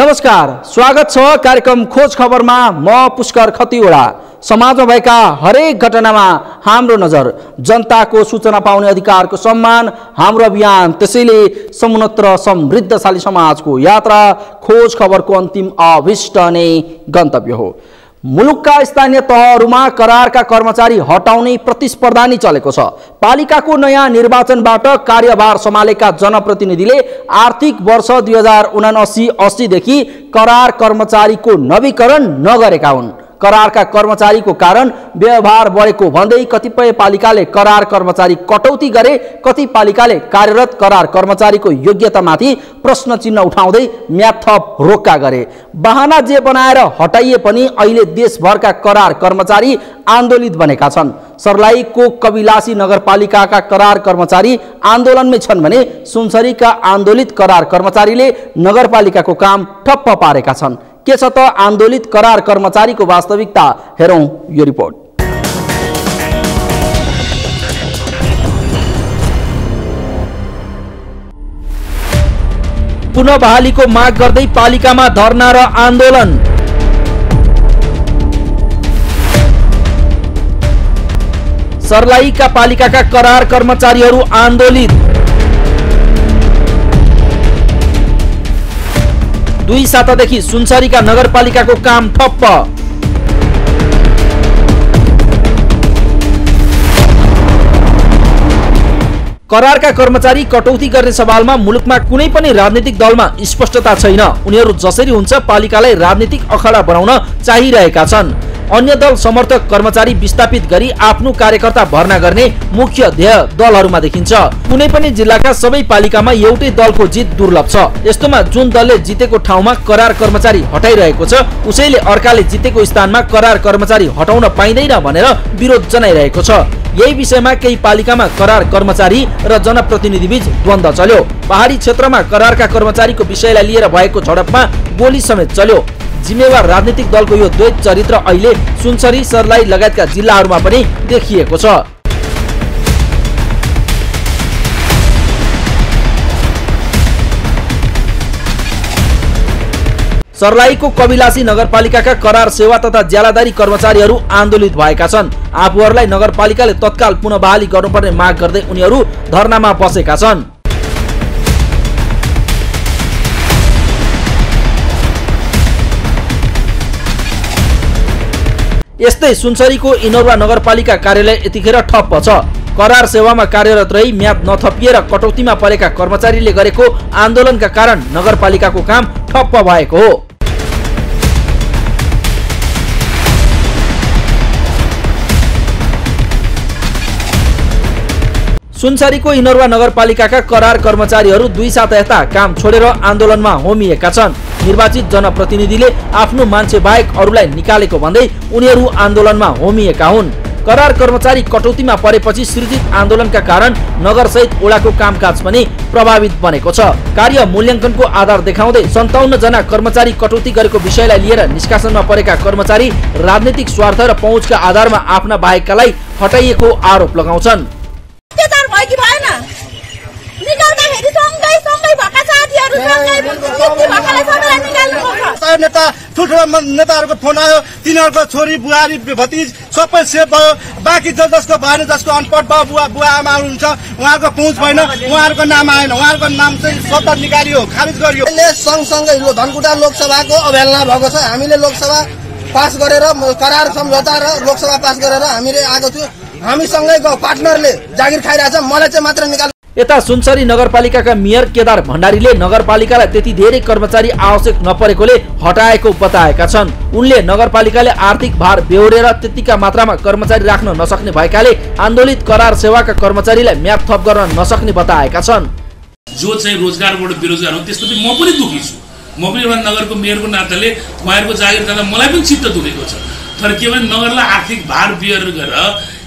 नमस्कार, स्वागत छ कार्यक्रम खोज खबरमा। म पुष्कर खतिवडा। समाजमा भएका हरेक घटनामा हाम्रो नजर, जनताको सूचना पाउने अधिकारको सम्मान हाम्रो अभियान। त्यसैले समुन्नत र समृद्धशाली समाजको यात्रा खोज खबरको अन्तिम अभिष्ट नै गन्तव्य हो। मुलुकका स्थानीय तहहरूमा करारका कर्मचारी हटाउने प्रतिस्पर्धा नै चलेको छ। पालिकाको नयाँ निर्वाचनबाट कार्यभार सम्हालेका जनप्रतिनिधिले आर्थिक वर्ष 2079-80 देखि करार कर्मचारीको नवीकरण नगरेका हुन्। करारका कर्मचारीको कारण व्यवहार बढेको भन्दै कतिपय पालिकाले करार कर्मचारी कटौती गरे। कति पालिकाले कार्यरत करार कर्मचारीको योग्यतामाथि प्रश्न चिन्ह उठाउँदै म्याद थप रोक्का गरे। बहाना जे बनाएर हटाइए पनि अहिले देशभरका करार कर्मचारी आन्दोलित बनेका छन्। सर्लाहीको कविलासी नगरपालिकाका करार कर्मचारी आन्दोलनमै छन् भने सुनसरीका आन्दोलित करार कर्मचारीले नगरपालिकाको काम ठप्प पारेका छन्। के छ त आन्दोलित करार कर्मचारीको वास्तविकता, हेरौं यो रिपोर्ट। पुनः बहालीको माग गर्दै पालिकामा धरना र आन्दोलन। सर्लाहीका पालिकाका करार कर्मचारीहरू आन्दोलित। 2 सातादेखि सुनसरीका नगरपालिकाको काम ठप्प। करारका कर्मचारी कटौती गर्ने सवालमा मुलुकमा कुनै पनि राजनीतिक दलमा स्पष्टता छैन। उनीहरू जसरी हुन्छ पालिकालाई राजनीतिक अखाडा बनाउन चाहिरहेका छन्। अन्य दल समर्थक कर्मचारी विस्थापित गरी आफ्नो कार्यकर्ता भर्ना गर्ने मुख्य ध्येय दलहरूमा देखिन्छ। कुनै पनि जिल्लाका सबै पालिकामा एउटै दलको जित दुर्लभ छ। यस्तोमा जुन दलले जितेको ठाउँमा करार कर्मचारी हटाइरहेको छ, उसैले अर्काले जितेको स्थानमा करार कर्मचारी हटाउन पाइँदैन भनेर विरोध जनाइरहेको छ। यही विषयमा केही पालिकामा करार कर्मचारी र जनप्रतिनिधि बीच द्वन्द्व चल्यो। पहाडी क्षेत्रमा करारका कर्मचारीको विषयलाई लिएर भएको झडपमा गोली समेत चल्यो। जिम्मेवार राजनीतिक दलको यो द्वैत चरित्र अहिले सुनसरी, सर्लाही लगायतका जिल्लाहरूमा पनि देखिएको छ। सर्लाहीको कविलासी नगरपालिकाका करार सेवा तथा ज्यालादारी कर्मचारीहरू आन्दोलित भएका छन्। आफूहरूलाई नगरपालिकाले तत्काल पुनः बहाली गर्नुपर्ने माग गर्दै उनीहरू धरनामा बसेका छन्। यस्तै सुनसरीको इनौरा नगरपालिका कार्यालय यतिखेर ठप्प छ। करार सेवामा कार्यरत रही म्याद नथपिएर कटौतीमा परेका कर्मचारीले गरेको आन्दोलनका कारण नगरपालिकाको काम ठप्प भएको हो। सुनसरीको इनौरा नगरपालिकाका करार कर्मचारीहरू 2 साता यता काम छोडेर आन्दोलनमा होमिएका छन्। निर्वाचित जनप्रतिनिधिले आफ्नो मान्छे बाहेक अरूलाई निकालेको भन्दै उनीहरू आन्दोलनमा होमिएका हुन्। करार कर्मचारी कटौतीमा परेपछि सृजित आन्दोलनका कारण नगरसहित वडाको कामकाज पनि प्रभावित बनेको छ। कार्य मूल्याङ्कनको आधार देखाउँदै 57 जना कर्मचारी कटौती गरेको विषयलाई लिएर निष्कासनमा परेका कर्मचारी राजनीतिक स्वार्थ र पहुँचका आधारमा आफ्ना बाहेककालाई हटाइएको आरोप लगाउँछन्। नेता ठुल्ठुला नेताहरूको फोन आयो, तिनीहरूको छोरी बुहारी भतिज सबै सेभ भयो। बाँकी जसको भएन, जसको अनपढ बुवा आमा हुनुहुन्छ, उहाँहरूको पहुँच भएन, उहाँहरूको नाम आएन। उहाँहरूको नाम चाहिँ स्वतः निकालियो, खारिज गरियो। सँगसँगै धनकुटा लोकसभाको अवहेलना भएको छ। हामीले लोकसभा पास गरेर करार सम्झौता र लोकसभा पास गरेर हामीले आएको थियो। हामीसँगै पार्टनरले जागिर खाइरहेछ, मलाई चाहिँ मात्र निकाल। यता सुनसरी नगरपालिकाका मेयर केदार भण्डारीले नगरपालिकालाई त्यति धेरै कर्मचारी आवश्यक नपरेकोले हटाएको बताएका छन्। उनले नगरपालिकाले आर्थिक भार बेहोरेर त्यतिका मात्रामा कर्मचारी राख्न नसक्ने भएकाले आन्दोलित करार सेवाका कर्मचारीलाई म्याद थप गर्न नसक्ने बताएका छन्। जो चाहिँ रोजगारबाट बेरोजगार हो त्यस्तो म पनि दुखी छु। म पनि एउटा नगरको मेयरको नाताले उहाँहरूको जागिर जाँदा मलाई पनि चित्त दुखेको छ। तर के भने नगरलाई आर्थिक भार बेहोर गरेर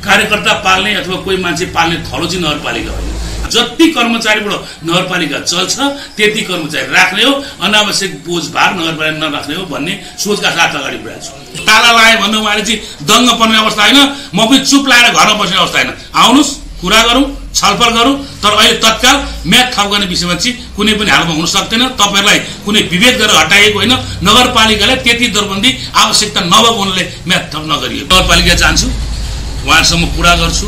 कार्यकर्ता पाल्ने अथवा कोही मान्छे पाल्ने थलो चाहिँ नगरपालिका हो। जति कर्मचारीबाट नगरपालिका चल्छ त्यति कर्मचारी राख्ने हो, अनावश्यक बोझ भार नगरपालिका नराख्ने हो भन्ने सोचका साथ अगाडि बढेको छु। ताला लाए भन्दा उहाँले चाहिँ दङ्ग पर्ने अवस्था होइन, म पनि चुप लाएर घरमा बस्ने अवस्था होइन। आउनुहोस् कुरा गरौँ, छलफल गरौँ। तर अहिले तत्काल म्याद थप गर्ने विषयमा चाहिँ कुनै पनि हालमा हुन सक्दैन। तपाईँहरूलाई कुनै विभेद गरेर हटाइएको होइन। नगरपालिकाले त्यति दरबन्दी आवश्यकता नभएको हुनाले म्याद थप नगरियो। नगरपालिका जान्छु, उहाँहरूसँग कुरा गर्छु।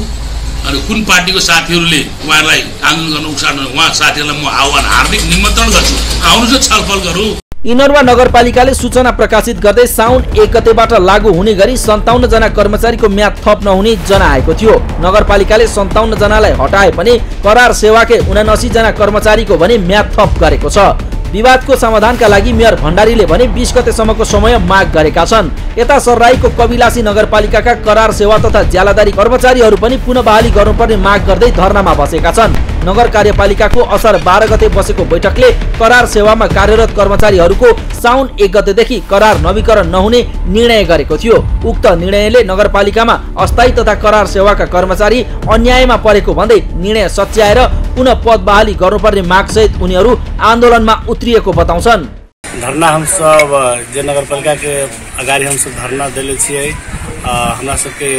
अनि कुन पार्टीको साथीहरूले उहाँहरूलाई आन्दोलन गर्न उक्सार्नु, उहाँ साथीहरूलाई म आह्वान हार्दिक निमन्त्रण गर्छु, आउनुहोस् न छलफल गरौँ। इनरवा नगरपालिकाले सूचना प्रकाशित गर्दै साउन 1 गतेबाट लागू हुने गरी 57 जना कर्मचारीको म्याद थप नहुने जनाएको थियो। नगरपालिकाले 57 जनालाई हटाए पनि करार सेवाकै 79 जना कर्मचारीको भने म्याद थप गरेको छ। विवादको समाधानका लागि मेयर भण्डारीले भने 20 गतेसम्मको समय माग गरेका छन्। यता सर्राईको कविलासी नगरपालिकाका करार सेवा तथा ज्यालादारी कर्मचारीहरू पनि पुनः बहाली गर्नुपर्ने माग गर्दै धरनामा बसेका छन्। नगर कार्यपालिकाको असार 12 गते बसेको बैठकले करार सेवामा कार्यरत कर्मचारीहरूको साउन 1 गतेदेखि करार नवीकरण नहुने निर्णय गरेको थियो। उक्त निर्णयले नगरपालिकामा अस्थायी तथा करार सेवाका कर्मचारी अन्यायमा परेको भन्दै निर्णय सच्याएर पुनः पद बहाली गर्नुपर्ने मागसहित उनीहरू आन्दोलनमा उत्रिएको बताउँछन्। धरना हम सब जे नगरपालिका के अगाडि हम सब धरना देले छियै। हमरा सबके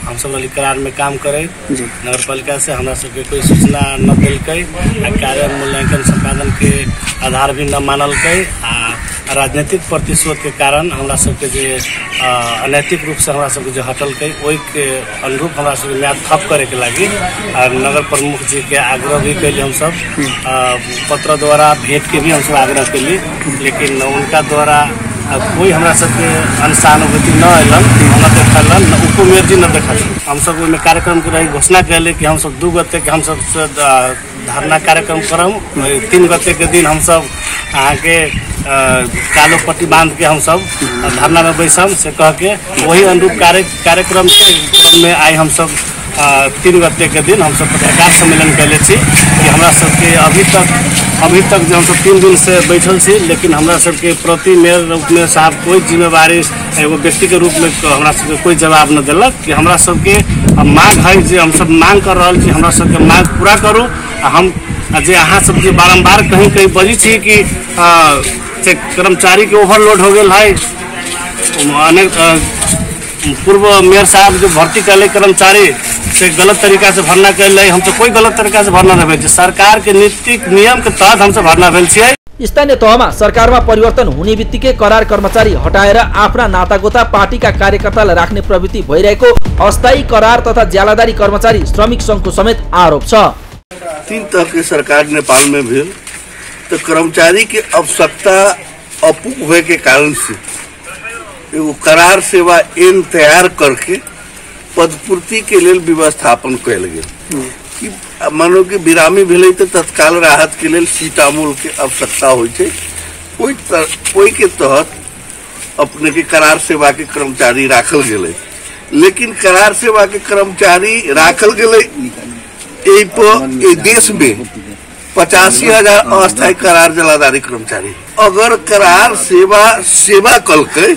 हम सब वाली करार में काम करे नगरपालिका से हमरा सबके कोई सूचना न दिलकै, कार्य मूल्यांकन संपादन के आधार भी न मानलकै। राजनीतिक प्रतिशोध के कारण हमरा सबके जे अनैतिक रूप से हमरा सबके जो हटलकै, ओहि के अनुरूप हमरा सबके म्याद थप करे के लागि नगर प्रमुख जी के आग्रह भी कैली। हम सब पत्र द्वारा भेंट के भी हम सब आग्रह कैली, लेकिन उनका द्वारा कोई हमरा सबके अनुसानुभूति न अलन, न देखलन, न उपमेयर जी न देखल। हम सब में कार्यक्रम के रही घोषणा कैले कि हम सब 2 गते के हम सब धरना कार्यक्रम करम। 3 गते के दिन हम सब अहाँ के कालो पट्टी बांध के हम सब धरना में बैसम से कह के वही अनुरूप कार्यक्रम के क्रम में आई हम सब 3 गते के दिन हम सब पत्रकार सम्मेलन कैले छी कि हमरा सबके अभी तक जो हम सब 3 दिन से बैठल छी, लेकिन हमरा सबके प्रति मेयर साहब कोई जिम्मेवारी एगो व्यक्ति के रूप में हमरा सबके कोई जवाब न दिलक। कि हमरा सबके मांग है जे हम सब मांग कर रहा छी, हमरा सबके मांग पूरा करू। हम जे अहाँ सब जे बारम्बार कहीं बजी छी कि कर्मचारी के ओवरलोड हो गया है, अनेक पूर्व मेयर साहब जो भर्ती कैले कर्मचारी से गलत तरीका से भरना कैल, हम तो कोई गलत तरीका से भरना नहीं भेल। सरकार के नीतिक नियम के तहत हम सब भरना भेल छियै। स्थानीय तहमा सरकारमा परिवर्तन हुने बित्तिकै करार कर्मचारी हटाएर आफ्ना नातागोता पार्टीका कार्यकर्तालाई राख्ने प्रवृत्ति भइरहेको अस्थायी करार तथा ज्यालादारी कर्मचारी श्रमिक संघको समेत आरोप छ। 3 तरह के सरकार नेपाल में भेल, तो कर्मचारी के आवश्यकता अपूर्ण होए के कारण से एगो करार सेवा एन तैयार करके पदपूर्ति के लिए व्यवस्थापन कैल गेल। कि मानो कि बिरामी भेले तो तत्काल राहत के लिए सीटामोल के आवश्यकता होय छै, ओहि के तहत अपने के करार सेवा के कर्मचारी राखल गेले। लेकिन करार सेवा के कर्मचारी राखल गेले, ए देश में 85,000 अस्थायी करार जलाधारी कर्मचारी। अगर करार सेवा कलकै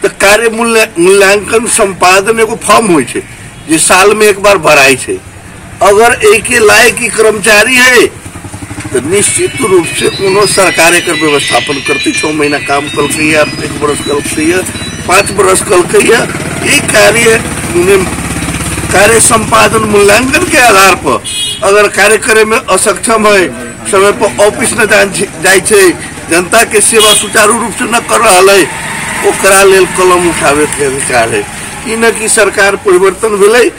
तो कार्य मूल्यांकन संपादन एगो फॉर्म होय छै जे साल में एक बार भराई छै। अगर एक लायक की कर्मचारी है तो निश्चित रूप से उन्होंने सरकार एक व्यवस्थापन करती। 6 महीना काम कलकै या 1 वर्ष कलकै या 5 वर्ष कलकै या एक कार्य संपादन मूल्यांकन के आधार पर अगर कार्य करे में असक्षम है, समय पर ऑफिस न जाए छै, जनता के सेवा सुचारू रूप से न कर रहा है, ओकरा लेल कलम उठावे के अधिकार है। ई न कि सरकार परिवर्तन भेलै,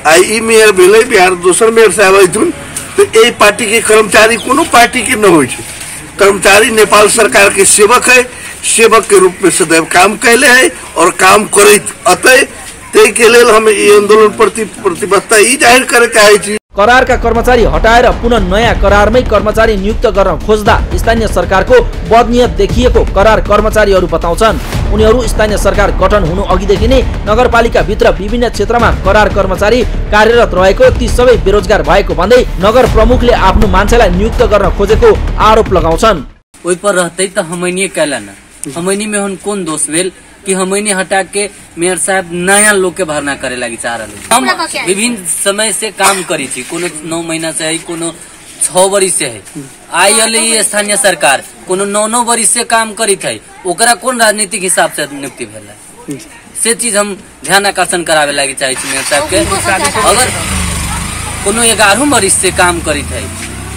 आई मेयर भेलै, बिहार दोसर मेयर साहब अयथुन तो ए पार्टी के कर्मचारी कोनो पार्टी के न होय छै। कर्मचारी नेपाल सरकार के सेवक है, सेवक के रूप में सदैव काम कैले है और काम करैत अतै। तै के लेल हम ई आंदोलन प्रति प्रतिबद्धता ई जाहिर करे चाहै छी। करारका कर्मचारी हटाएर पुनः नयाँ करारमै कर्मचारी नियुक्त गर्न खोज्दा स्थानीय सरकारको बदनियत देखिएको करार कर्मचारीहरू बताउँछन्। उनीहरू स्थानीय सरकार गठन हुनु अघिदेखि नै नगरपालिका भित्र विभिन्न क्षेत्रमा करार कर्मचारी कार्यरत रहेको, ती सबै बेरोजगार भएको भन्दै नगर प्रमुखले आफ्नो मान्छेलाई नियुक्त गर्न खोजेको आरोप लगाउँछन्। ओइ पर रहतै त हमैनी कैलन, हमैनी में हुन कोन दोष भेल कि हमैनी हटा के मेयर साहब नया लोग के भरना करे लगी चाह रहे। हम विभिन्न समय से काम करी छी, कोनो 9 महीना से है, कोनो 6 वर्ष से है। आई स्थानीय सरकार कोनो 9 वर्ष से काम करी थे, ओकरा कोन राजनीतिक हिसाब से नियुक्ति भेल से चीज हम ध्यान आकर्षण करावे लगी चाहे छी मेयर साहब के। कोनो 11 वर्ष से काम करित है,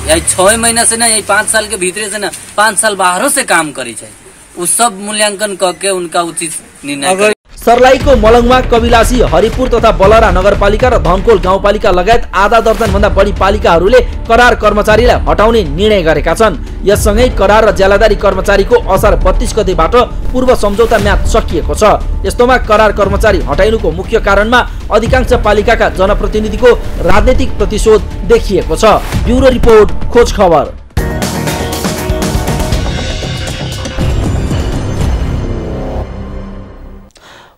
यही 6 महीना से ना, यही 5 साल के भीतर से ना 5 साल बाहरों से काम करित है, उ सब मूल्यांकन करके उनका उचित निर्णय करे। सर्लाहीको मलङमा कविलासी, हरिपुर तथा बलरा नगरपालिका र धनकोल गाउँपालिका लगायत आधा दर्जन भन्दा बढी पालिकाहरूले करार कर्मचारीलाई हटाउने निर्णय गरेका छन्। यससँगै करार र ज्यालादारी कर्मचारीको असार 32 गतेबाट पूर्व सम्झौता म्याद सकिएको छ। यस्तोमा करार कर्मचारी हटाइनुको मुख्य कारणमा अधिकांश पालिकाका जनप्रतिनिधिको राजनीतिक प्रतिशोध देखिएको छ। ब्युरो रिपोर्ट, खोज खबर।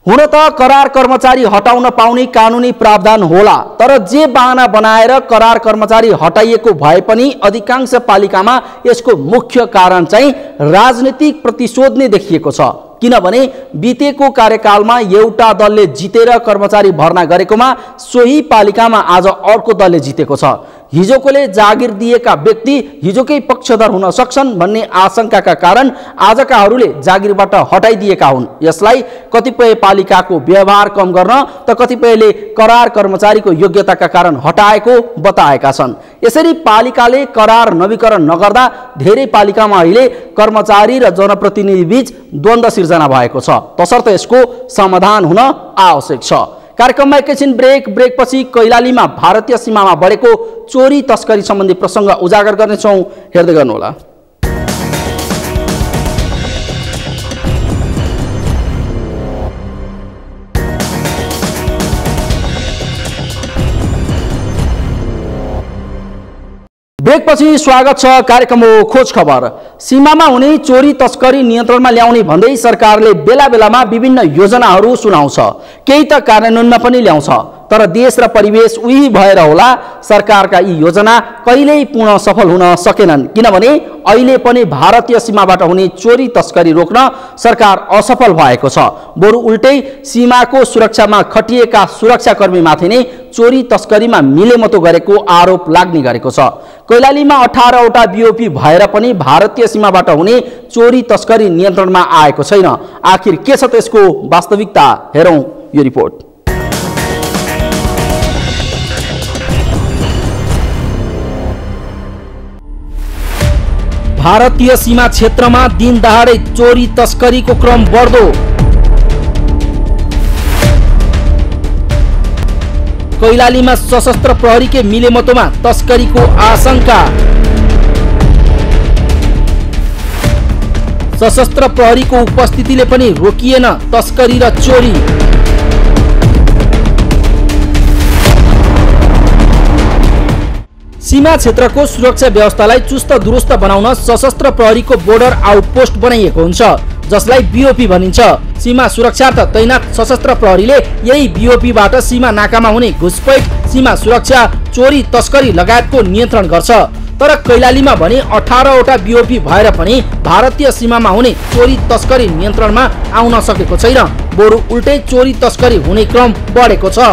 हुन त करार कर्मचारी हटाउन पाउने कानुनी प्रावधान होला, तर जे बहाना बनाएर करार कर्मचारी हटाइएको भए पनि अधिकांश पालिकामा यसको मुख्य कारण चाहिँ राजनीतिक प्रतिशोध नै देखिएको छ। किनभने बितेको कार्यकालमा एउटा दलले जितेर कर्मचारी भर्ना गरेकोमा सोही पालिकामा आज अर्को दलले जितेको छ। हिजोकोले जागिर दिएका व्यक्ति हिजोकै पक्षधर हुन सक्छन् भन्ने आशंकाका कारण आजकाहरूले जागिरबाट हटाइदिएका हुन्। यसलाई कतिपय पालिकाको व्यवहार कम गर्न त कतिपयले करार कर्मचारीको योग्यताका कारण हटाएको बताएका छन्। यसरी पालिकाले करार नवीकरण नगर्दा धेरै पालिकामा अहिले कर्मचारी र जनप्रतिनिधि बीच द्वन्द्व सिर्जना भएको छ। तसर्थ यसको समाधान हुन आवश्यक छ। कार्यक्रममा एकैछिन ब्रेकपछि कैलालीमा भारतीय सीमामा बढेको चोरी तस्करी सम्बन्धी प्रसङ्ग उजागर गर्नेछौँ, हेर्दै गर्नुहोला। ब्रेकपछि स्वागत छ। कार्यक्रम हो खोज खबर। सीमामा हुने चोरी तस्करी नियन्त्रणमा ल्याउने भन्दै सरकारले बेला बेलामा विभिन्न योजनाहरू सुनाउँछ, केही त कार्यान्वयनमा पनि ल्याउँछ। तर देश र परिवेश उही भएर होला सरकारका यी योजना कहिल्यै पूर्ण सफल हुन सकेनन्। किनभने अहिले पनि भारतीय सीमाबाट हुने चोरी तस्करी रोक्न सरकार असफल भएको छ। बरु उल्टै सीमाको सुरक्षामा खटिएका सुरक्षाकर्मीमाथि नै चोरी तस्करीमा मिलेमतो गरेको आरोप लाग्ने गरेको छ। कैलालीमा 18 वटा बीओपी भएर पनि भारतीय सीमाबाट हुने चोरी तस्करी नियन्त्रणमा आएको छैन। आखिर के छ त्यसको वास्तविकता, हेरौँ यो रिपोर्ट। भारतीय सीमा क्षेत्रमा दिन दहाडै चोरी तस्करीको क्रम बढ्दो। कैलालीमा सशस्त्र प्रहरीकै मिलेमतोमा तस्करीको आशंका। सशस्त्र प्रहरीको उपस्थितिले पनि रोकिएन तस्करी र चोरी। सीमा क्षेत्रको सुरक्षा व्यवस्थालाई चुस्त दुरुस्त बनाउन सशस्त्र प्रहरीको बोर्डर आउटपोस्ट बनाइएको हुन्छ, जसलाई बीओपी भनिन्छ। सीमा सुरक्षार्थ तैनात सशस्त्र प्रहरीले यही बीओपीबाट सीमा नाकामा हुने घुसपैठ, सीमा सुरक्षा, चोरी तस्करी लगायतको नियन्त्रण गर्छ। तर कैलालीमा भने 18 वटा बीओपी भएर पनि भारतीय सीमामा हुने चोरी तस्करी नियन्त्रणमा आउन सकेको छैन। बरु उल्टै चोरी तस्करी हुने क्रम बढेको छ।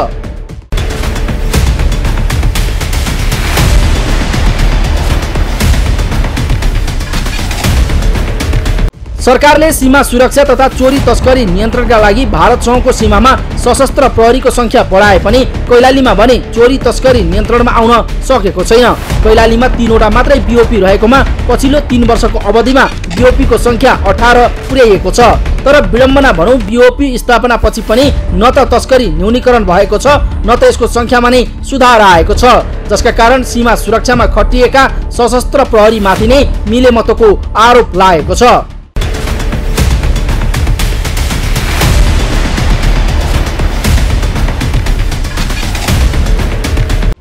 सरकारले सीमा सुरक्षा तथा चोरी तस्करी नियन्त्रणका लागि भारतसँगको सीमामा सशस्त्र प्रहरीको संख्या बढाए पनि कैलालीमा भने चोरी तस्करी नियन्त्रणमा आउन सकेको छैन। कैलालीमा 3 वटा मात्रै बीओपी रहेकोमा पछिल्लो 3 वर्षको अवधिमा बीओपीको संख्या 18 पुर्याइएको छ। तर विडम्बना भनौं, बीओपी स्थापनापछि पनि न त तस्करी न्यूनीकरण भएको छ न त यसको संख्यामा नै सुधार आएको छ, जसका कारण सीमा सुरक्षामा खटिएका सशस्त्र प्रहरीमाथि नै मिलेमतोको आरोप लागेको छ।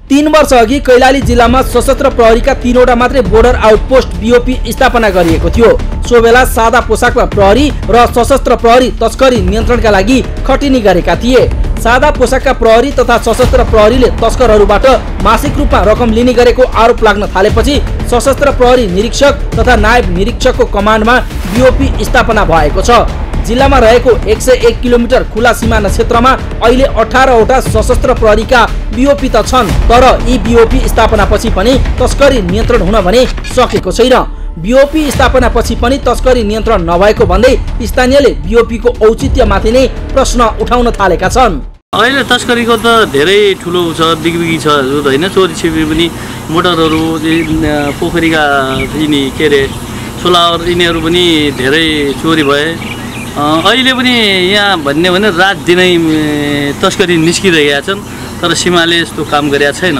3 वर्ष अघि कैलाली जिल्लामा सशस्त्र प्रहरीका 3 वटा मात्रै बोर्डर आउटपोस्ट बीओपी स्थापना गरिएको थियो। सो बेला सादा पोसाकमा प्रहरी र सशस्त्र प्रहरी तस्करी नियन्त्रणका लागि खटिनी गरेका थिए। सादा पोसाकका प्रहरी तथा सशस्त्र प्रहरीले तस्करहरूबाट मासिक रूपमा रकम लिने गरेको आरोप लाग्न थालेपछि सशस्त्र प्रहरी निरीक्षक तथा नायब निरीक्षकको कमान्डमा बीओपी स्थापना भएको छ। जिल्लामा रहेको 101 किलोमिटर खुला सिमाना क्षेत्रमा अहिले 18 वटा सशस्त्र प्रहरीका बीओपी त छन्, तर यी बीओपी स्थापनापछि पनि तस्करी नियन्त्रण हुन भने सकेको छैन। बीओपी स्थापनापछि पनि तस्करी नियन्त्रण नभएको भन्दै स्थानीयले बीओपीको औचित्यमाथि नै प्रश्न उठाउन थालेका छन्। अहिले तस्करीको त धेरै ठुलो छ, बिगबिगी छ हजुर होइन। चोरी छिपी पनि मोटरहरू, पोखरीका यिनी के अरे सोलावर यिनीहरू पनि धेरै चोरी भए। अहिले पनि यहाँ भन्ने भने रात दिनै तस्करी निस्किरहेका छन्, तर सीमाले यस्तो काम गरेका छैन,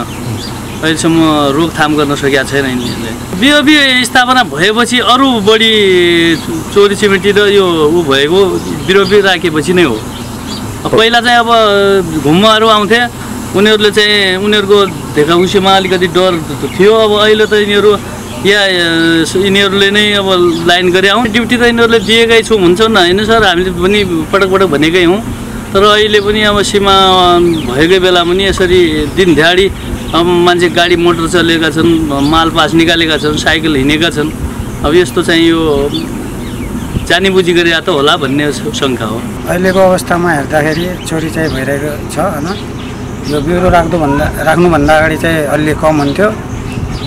अहिलेसम्म रोकथाम गर्न सकेका छैन यिनीहरूले। बिओबी स्थापना भएपछि अरू बढी चोरी छिमेकी र यो ऊ भएको बिरोबी राखेपछि नै हो। पहिला चाहिँ अब घुम्माहरू आउँथे, उनीहरूले चाहिँ उनीहरूको देखाउसीमा अलिकति डर थियो। अब अहिले त यिनीहरूले नै अब लाइन गरे आउँ, ड्युटी त यिनीहरूले दिएकै छौँ हुन्छ न होइन सर, हामीले पनि पटक पटक भनेकै हौँ। तर अहिले पनि अब सीमा भएकै बेला पनि यसरी दिन दिहाडी अब मान्छे गाडी मोटर चलेका छन्, माल पास निकालेका छन्, साइकल हिँडेका छन्। अब यस्तो चाहिँ यो जानी बुझी गरेर त होला भन्ने शङ्का हो। अहिलेको अवस्थामा हेर्दाखेरि चोरी चाहिँ भइरहेको छ होइन। यो ब्युरो राख्नुभन्दा अगाडि चाहिँ अलि कम हुन्थ्यो,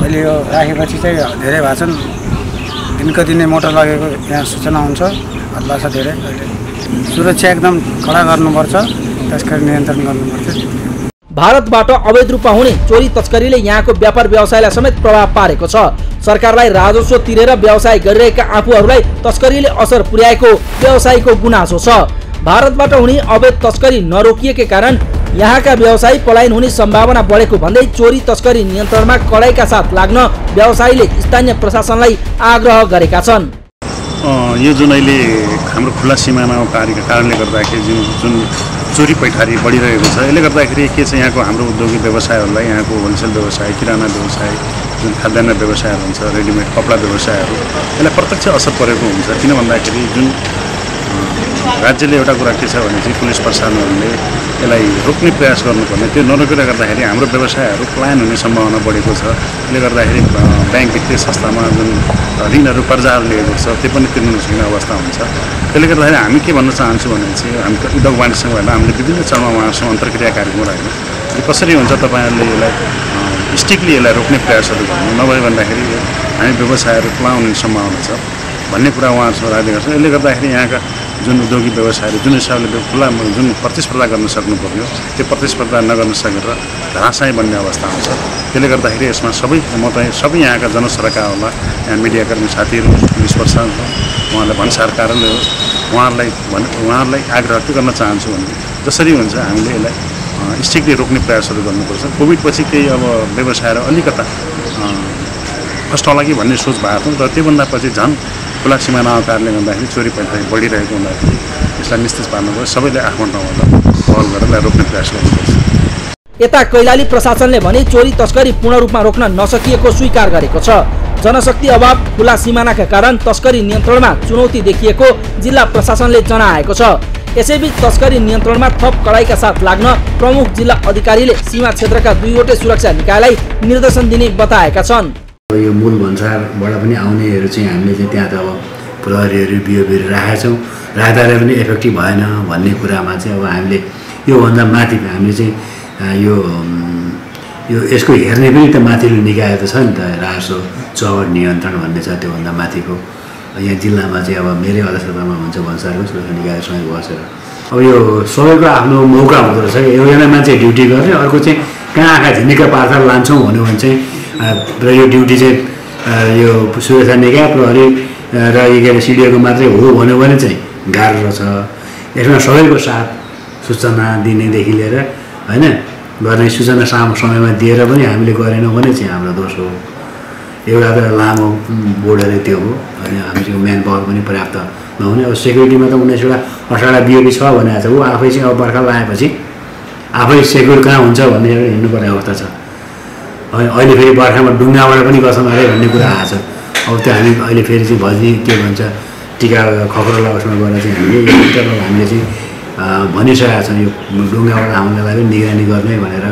अहिले यो राखेपछि चाहिँ धेरै भएको छन्। दिनको दिनै मोटर लगेको यहाँ सूचना हुन्छ, हल्ला छ धेरै। अहिले सुरक्षा एकदम कडा गर्नुपर्छ, तस्करी नियन्त्रण गर्नुपर्छ। भारतबाट अवैध रूपमा हुने चोरी तस्करीले यहाँको व्यापार व्यवसायलाई समेत प्रभाव पारेको छ। सरकारलाई राजस्व तिरेर व्यवसाय गरिरहेका आफूहरूलाई तस्करीले असर पुर्याएको व्यवसायीको गुनासो छ। भारतबाट हुने अवैध तस्करी नरोकिएकै कारण यहाँका व्यवसायी पलायन हुने सम्भावना बढेको भन्दै चोरी तस्करी नियन्त्रणमा कडाइका साथ लाग्न व्यवसायीले स्थानीय प्रशासनलाई आग्रह गरेका छन्। यो जुन अहिले हाम्रो खुला सिमानाको कार्यको कारणले गर्दाखेरि जुन चोरी पैठारी बढिरहेको छ, यसले गर्दाखेरि के छ यहाँको हाम्रो उद्योगी व्यवसायहरूलाई, यहाँको होलसेल व्यवसाय, किराना व्यवसाय, जुन खाद्यान्न व्यवसायहरू हुन्छ, रेडिमेड कपडा व्यवसायहरू, यसलाई प्रत्यक्ष असर परेको हुन्छ। किन भन्दाखेरि जुन राज्यले एउटा कुरा के छ भने चाहिँ पुलिस प्रशासनहरूले यसलाई रोक्ने प्रयास गर्नुपर्ने, त्यो नरोकेर गर्दाखेरि हाम्रो व्यवसायहरू पलायन हुने सम्भावना बढेको छ। यसले गर्दाखेरि ब्याङ्क वित्तीय संस्थामा जुन ऋणहरू कर्जाहरू लिएको छ त्यो पनि तिर्नु नसक्ने अवस्था हुन्छ। त्यसले गर्दाखेरि हामी के भन्न चाहन्छौँ भने चाहिँ हामी उद्योग वाणिज्यसँग भएर हामीले विभिन्न चरणमा उहाँहरूसँग अन्तर्क्रिया कार्यक्रम राख्यौँ। यो कसरी हुन्छ तपाईँहरूले यसलाई स्ट्रिक्टली यसलाई रोक्ने प्रयासहरू गर्नु, नभए भन्दाखेरि हामी व्यवसायहरू पलाउने सम्भावना छ भन्ने कुरा उहाँहरूसँग राख्दै गर्छौँ। यसले गर्दाखेरि यहाँका जुन उद्योगी व्यवसायहरू जुन हिसाबले खुला जुन प्रतिस्पर्धा गर्न सक्नु पर्यो त्यो प्रतिस्पर्धा नगर्न सकेर धराशायी बन्ने अवस्था आउँछ। त्यसले गर्दाखेरि यसमा सबै यहाँका जनसरकारहरूलाई, यहाँ मिडियाकर्मी साथीहरू, पुलिस प्रशासन, उहाँलाई भन्सार कार्यालय होस्, उहाँहरूलाई आग्रह के गर्न चाहन्छु भने जसरी हुन्छ हामीले यसलाई स्ट्रिक्टली रोक्ने प्रयासहरू गर्नुपर्छ। कोभिडपछि केही अब व्यवसायहरू अलिकता कष्ट होला कि भन्ने सोच भएको थियो, तर त्योभन्दा पछि झन् खुला सिमानाको कारणले गर्दाखेरि चोरी पैठारी बढिरहेको हुँदाखेरि यसलाई निश्चित पार्नुपर्छ। सबैले आफ्नो ठाउँमा पहल गरेर रोक्ने प्रयास गर्नुपर्छ। यता कैलाली प्रशासनले भने चोरी तस्करी पूर्ण रूपमा रोक्न नसकिएको स्वीकार गरेको छ। जनशक्ति अभाव, खुला सिमानाका कारण तस्करी नियन्त्रणमा चुनौती देखिएको जिल्ला प्रशासनले जनाएको छ। यसैबीच तस्करी नियन्त्रणमा थप कडाइका साथ लाग्न प्रमुख जिल्ला अधिकारीले सीमा क्षेत्रका 2वटै सुरक्षा निकायलाई निर्देशन दिने बताएका छन्। यो मूल भन्सारबाट पनि आउनेहरू चाहिँ हामीले चाहिँ त्यहाँ त अब प्रहरीहरू बिओबीहरू राखेका छौँ, राख्दा पनि इफेक्टिभ भएन भन्ने कुरामा चाहिँ अब हामीले योभन्दा माथि हामीले चाहिँ यो यसको हेर्ने पनि त माथिल्लो निकाय त छ नि त, राजस्व चौड नियन्त्रण भन्ने छ, त्योभन्दा माथिको यहाँ जिल्लामा चाहिँ अब मेरै अध्यक्षतामा हुन्छ भन्सारको सुरक्षा निकायसँग बसेर अब यो सबैको आफ्नो मौका हुँदो रहेछ। एउटा मान्छे ड्युटी गर्ने, अर्को चाहिँ कहाँ आँखा झिनिका पार्छा लान्छौँ भन्यो भने चाहिँ र यो ड्युटी चाहिँ यो सुरक्षा निकाय प्रहरी र के अरे सिडिओको मात्रै हो भन्यो भने चाहिँ गाह्रो रहेछ। यसमा सबैको साथ सूचना दिनेदेखि लिएर होइन गर्ने सूचना समयमा दिएर पनि हामीले गरेनौँ भने चाहिँ हाम्रो दोष हो। एउटा त लामो बोर्डरै त्यो हो, अनि हामीसँग म्यान पावर पनि पर्याप्त नहुने। अब सेक्युरिटीमा त 1918 बिओबी छ भनेको छ, ऊ आफै चाहिँ अब बर्खा लगाएपछि आफै सेक्युर कहाँ हुन्छ भन्ने एउटा हिँड्नुपर्ने अवस्था छ। अहिले फेरि बर्खामा डुङ्गाबाट पनि गर्छन् अरे भन्ने कुरा आएको छ। अब त्यो हामी अहिले फेरि चाहिँ भज्ने के भन्छ टिका खकरा उसमा गएर चाहिँ हामीले चाहिँ भनिसकेका छौँ यो डुङ्गाबाट आउनेलाई पनि निगरानी गर्ने भनेर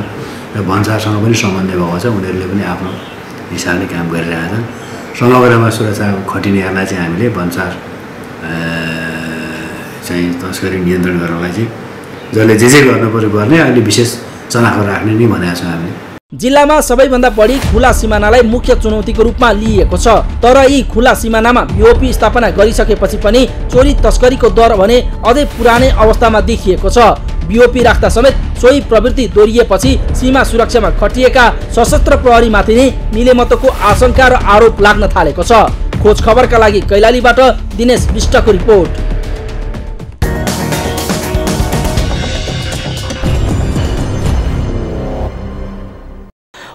भन्सारसँग पनि समन्वय भएको छ। उनीहरूले पनि आफ्नो हिसाबले काम गरिरहेका छन्। समग्रमा सुरक्षा खटिनेहरूलाई चाहिँ हामीले भन्सार चाहिँ तस्करी नियन्त्रण गर्नलाई चाहिँ जसले जे गर्नु पर्यो गर्ने, अहिले विशेष चनाखो राख्ने नै भनेका छौँ हामीले। जिल्लामा सबैभन्दा बढी खुला सिमानालाई मुख्य चुनौतीको रूपमा लिएको छ। तर यी खुला सिमानामा बिओपी स्थापना गरिसकेपछि पनि चोरी तस्करीको दर भने अझै पुरानै अवस्थामा देखिएको छ। बीओपी राख्दा समेत सोही प्रवृत्ति दोहोरिएपछि सीमा सुरक्षामा खटिएका सशस्त्र प्रहरीमाथि नै मिलेमतोको आशंका र आरोप लाग्न थालेको छ। खोज खबरका लागि कैलालीबाट दिनेश विष्टको रिपोर्ट।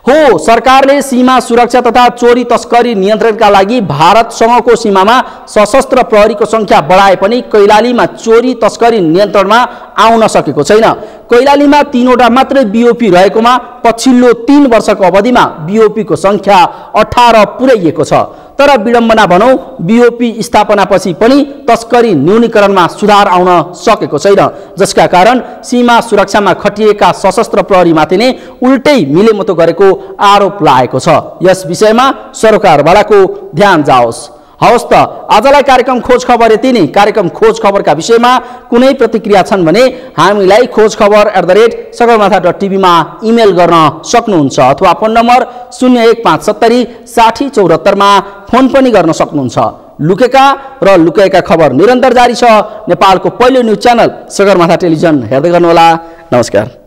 हो, सरकारले सीमा सुरक्षा तथा चोरी तस्करी नियन्त्रणका लागि भारतसँगको सीमामा सशस्त्र प्रहरीको संख्या बढाए पनि कैलालीमा चोरी तस्करी नियन्त्रणमा आउन सकेको छैन। कैलालीमा 3वटा मात्रै बीओपी रहेकोमा पछिल्लो 3 वर्षको अवधिमा बीओपीको संख्या 18 पुर्याइएको छ। तर विडम्बना भनौं, बीओपी स्थापनापछि पनि तस्करी न्यूनीकरणमा सुधार आउन सकेको छैन, जसका कारण सीमा सुरक्षामा खटिएका सशस्त्र प्रहरीमाथि नै उल्टै मिलेमतो गरेको आरोप लागेको छ। यस विषयमा सरकारवालाको ध्यान जाओस्। हवस् त, आजलाई कार्यक्रम खोज खबर यति नै। कार्यक्रम खोज खबरका विषयमा कुनै प्रतिक्रिया छन् भने हामीलाई khojkhabar@sagarmatha.tv मा इमेल गर्न सक्नुहुन्छ अथवा फोन नम्बर 01570 60 74 मा फोन पनि गर्न सक्नुहुन्छ। लुकेका र लुकेका खबर निरन्तर जारी छ। नेपालको पहिलो न्यूज च्यानल सगरमाथा टेलिभिजन हेर्दै गर्नुहोला। नमस्कार।